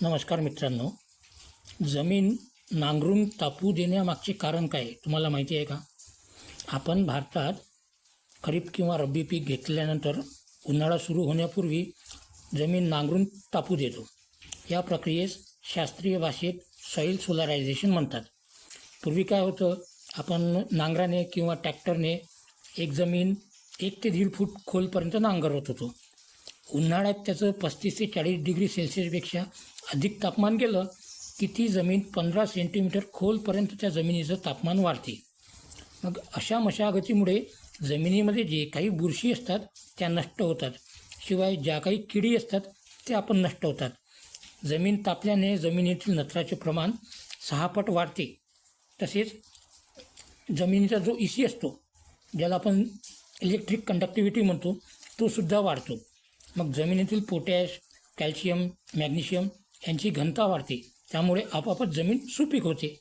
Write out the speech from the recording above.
नमस्कार मित्रांनो. जमीन नांगरून तापू देण्यामागचे कारण काय तुम्हाला माहिती आहे का? आपण भारतात खरीप किंवा रब्बी पीक घेतल्यानंतर उन्हाळा सुरू होण्यापूर्वी जमीन नांगरून तापू देतो. या प्रक्रियेस शास्त्रीय भाषेत सॉईल सोलरायझेशन म्हणतात. पूर्वी काय होतं, आपण नांगराने किंवा ट्रॅक्टरने एक जमीन 1 ते 1.5 फूट खोलपर्यंत नांगरत होतो. उन्हाळ्यात त्याचं 35 ते 40 डिग्री सेल्सिअसपेक्षा अधिक तापमान गेलं की ती जमीन 15 सेंटीमीटर खोलपर्यंत त्या जमिनीचं तापमान वाढते. मग अशा मशागतीमुळे जमिनीमध्ये जे काही बुरशी असतात त्या नष्ट होतात, शिवाय ज्या काही किडी असतात त्या पण नष्ट होतात. जमीन तापल्याने जमिनीतील नत्राचे प्रमाण 6 पट वाढते. तसेच जमिनीचा जो EC असतो, ज्याला आपण इलेक्ट्रिक कंडक्टिव्हिटी म्हणतो, तो सुद्धा वाढतो. मग जमिनीतील पोटॅश, कॅल्शियम, मॅग्नेशियम यांची घनता वाढते. त्यामुळे आपोआपच जमीन सुपीक होते.